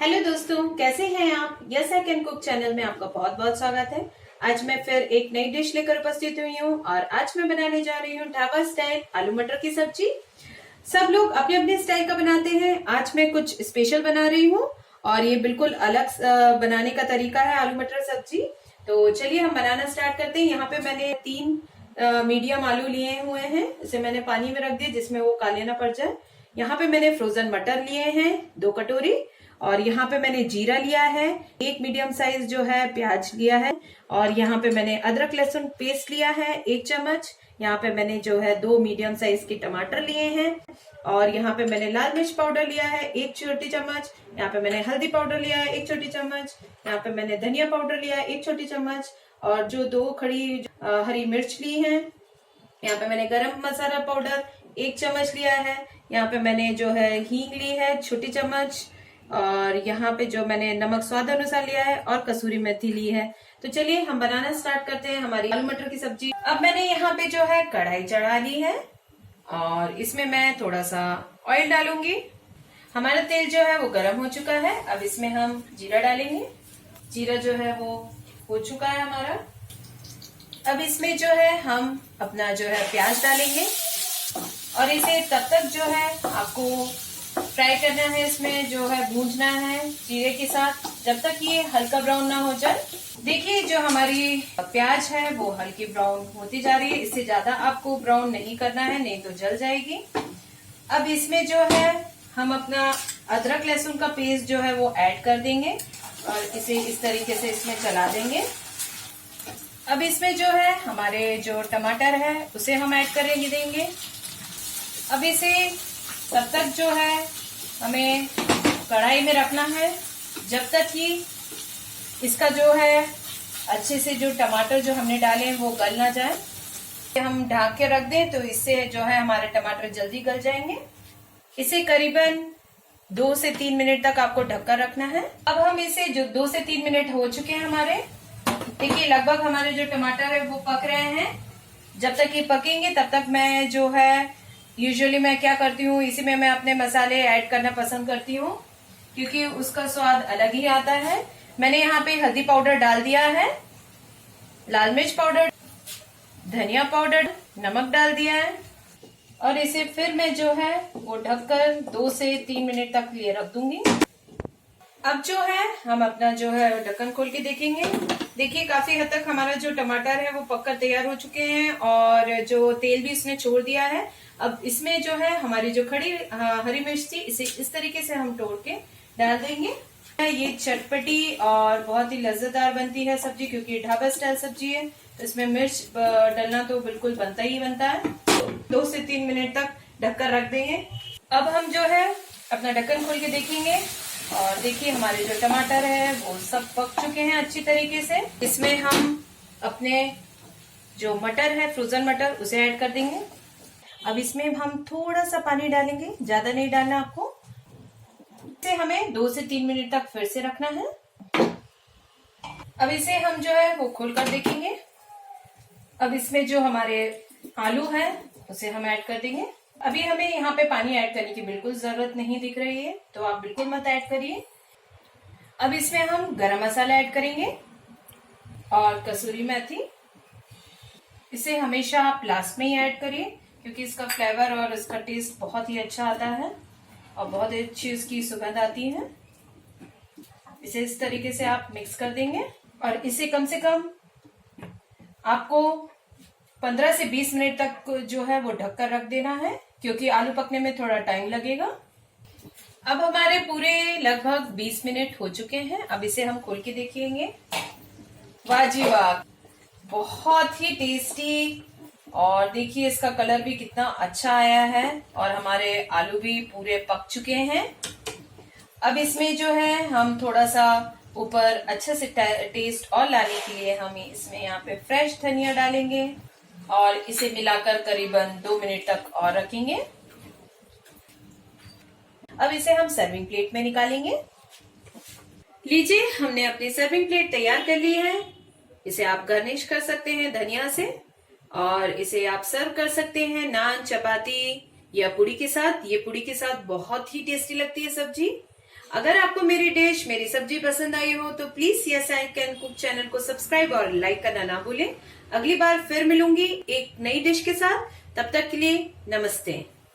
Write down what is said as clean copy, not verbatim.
Hello दोस्तों, कैसे हैं आप। Yes I can cook channel में आपका बहुत बहुत स्वागत है। आज मैं फिर एक नई डिश लेकर उपस्थित हुई हूँ और आज मैं बनाने जा रही हूँ ढाबा स्टाइल आलू मटर की सब्जी। सब लोग अपने अपने स्टाइल का बनाते हैं, आज मैं कुछ स्पेशल बना रही हूँ और ये बिल्कुल अलग बनाने का तरीका है आलू मटर सब्जी। तो चलिए हम बनाना स्टार्ट करते हैं। यहाँ पे मैंने 3 मीडियम आलू लिए हुए हैं, इसे मैंने पानी में रख दिया जिसमें वो काले ना पड़ जाए। यहाँ पे मैंने फ्रोजन मटर लिए हैं 2 कटोरी और यहाँ पे मैंने जीरा लिया है, 1 मीडियम साइज जो है प्याज लिया है और यहाँ पे मैंने अदरक लहसुन पेस्ट लिया है 1 चम्मच। यहाँ पे मैंने जो है 2 मीडियम साइज के टमाटर लिए हैं और यहाँ पे मैंने लाल मिर्च पाउडर लिया है 1 छोटी चम्मच। यहाँ पे मैंने हल्दी पाउडर लिया है 1 छोटी चम्मच। यहाँ पे मैंने धनिया पाउडर लिया है 1 छोटी चम्मच और जो 2 खड़ी हरी मिर्च ली है। यहाँ पे मैंने गरम मसाला पाउडर 1 चम्मच लिया है। यहाँ पे मैंने जो है हींग ली है छोटी चम्मच और यहाँ पे जो मैंने नमक स्वाद अनुसार लिया है और कसूरी मेथी ली है। तो चलिए हम बनाना स्टार्ट करते हैं हमारी आलू मटर की सब्जी। अब मैंने यहाँ पे जो है कढ़ाई चढ़ा ली है और इसमें मैं थोड़ा सा ऑयल डालूंगी। हमारा तेल जो है वो गर्म हो चुका है। अब इसमें हम जीरा डालेंगे। जीरा जो है वो हो चुका है हमारा। अब इसमें जो है हम अपना जो है प्याज डालेंगे और इसे तब तक जो है आपको फ्राई करना है, इसमें जो है भूंजना है जीरे के साथ जब तक ये हल्का ब्राउन ना हो जाए। देखिए जो हमारी प्याज है वो हल्की ब्राउन होती जा रही है, इससे ज्यादा आपको ब्राउन नहीं करना है नहीं तो जल जाएगी। अब इसमें जो है हम अपना अदरक लहसुन का पेस्ट जो है वो ऐड कर देंगे और इसे इस तरीके से इसमें चला देंगे। अब इसमें जो है हमारे जो टमाटर है उसे हम ऐड करेंगे देंगे। अब इसे तब तक जो है हमें कढ़ाई में रखना है जब तक कि इसका जो है अच्छे से जो टमाटर जो हमने डाले हैं वो गल ना जाए। हम ढक के रख दें तो इससे जो है हमारे टमाटर जल्दी गल जाएंगे। इसे करीबन 2 से 3 मिनट तक आपको ढककर रखना है। अब हम इसे जो 2 से 3 मिनट हो चुके हैं हमारे, देखिए लगभग हमारे जो टमाटर है वो पक रहे हैं। जब तक ये पकेंगे तब तक मैं जो है यूजुअली मैं क्या करती हूँ, इसी में मैं अपने मसाले ऐड करना पसंद करती हूँ क्योंकि उसका स्वाद अलग ही आता है। मैंने यहाँ पे हल्दी पाउडर डाल दिया है, लाल मिर्च पाउडर, धनिया पाउडर, नमक डाल दिया है और इसे फिर मैं जो है वो ढककर 2 से 3 मिनट तक लिए रख दूंगी। अब जो है हम अपना जो है ढक्कन खोल के देखेंगे। देखिए काफी हद तक हमारा जो टमाटर है वो पककर तैयार हो चुके हैं और जो तेल भी इसने छोड़ दिया है। अब इसमें जो है हमारी जो खड़ी हरी मिर्च थी इसे इस तरीके से हम तोड़ के डाल देंगे। ये चटपटी और बहुत ही लज्जतदार बनती है सब्जी क्योंकि ढाबा स्टाइल सब्जी है तो इसमें मिर्च डालना तो बिल्कुल बनता ही बनता है। 2 से 3 मिनट तक ढककर रख देंगे। अब हम जो है अपना ढक्कन खोल के देखेंगे और देखिए हमारे जो टमाटर है वो सब पक चुके हैं अच्छी तरीके से। इसमें हम अपने जो मटर है फ्रोजन मटर उसे ऐड कर देंगे। अब इसमें हम थोड़ा सा पानी डालेंगे, ज्यादा नहीं डालना आपको। इसे हमें 2 से 3 मिनट तक फिर से रखना है। अब इसे हम जो है वो खोल कर देखेंगे। अब इसमें जो हमारे आलू है उसे हम ऐड कर देंगे। अभी हमें यहाँ पे पानी ऐड करने की बिल्कुल जरूरत नहीं दिख रही है तो आप बिल्कुल मत ऐड करिए। अब इसमें हम गरम मसाला ऐड करेंगे और कसूरी मेथी। इसे हमेशा आप लास्ट में ही ऐड करिए क्योंकि इसका फ्लेवर और इसका टेस्ट बहुत ही अच्छा आता है और बहुत अच्छी इसकी सुगंध आती है। इसे इस तरीके से आप मिक्स कर देंगे और इसे कम से कम आपको 15 से 20 मिनट तक जो है वो ढककर रख देना है क्योंकि आलू पकने में थोड़ा टाइम लगेगा। अब हमारे पूरे लगभग 20 मिनट हो चुके हैं। अब इसे हम खोल के देखेंगे। वाह जी वाह, बहुत ही टेस्टी और देखिए इसका कलर भी कितना अच्छा आया है और हमारे आलू भी पूरे पक चुके हैं। अब इसमें जो है हम थोड़ा सा ऊपर अच्छे से टेस्ट और लाने के लिए हम इसमें यहाँ पे फ्रेश धनिया डालेंगे और इसे मिलाकर करीबन 2 मिनट तक और रखेंगे। अब इसे हम सर्विंग प्लेट में निकालेंगे। लीजिए हमने अपनी सर्विंग प्लेट तैयार कर ली है। इसे आप गार्निश कर सकते हैं धनिया से और इसे आप सर्व कर सकते हैं नान, चपाती या पूड़ी के साथ। ये पूड़ी के साथ बहुत ही टेस्टी लगती है सब्जी। अगर आपको मेरी डिश, मेरी सब्जी पसंद आई हो तो please yes I can cook channel को सब्सक्राइब और लाइक करना ना भूलें। अगली बार फिर मिलूंगी एक नई डिश के साथ। तब तक के लिए नमस्ते।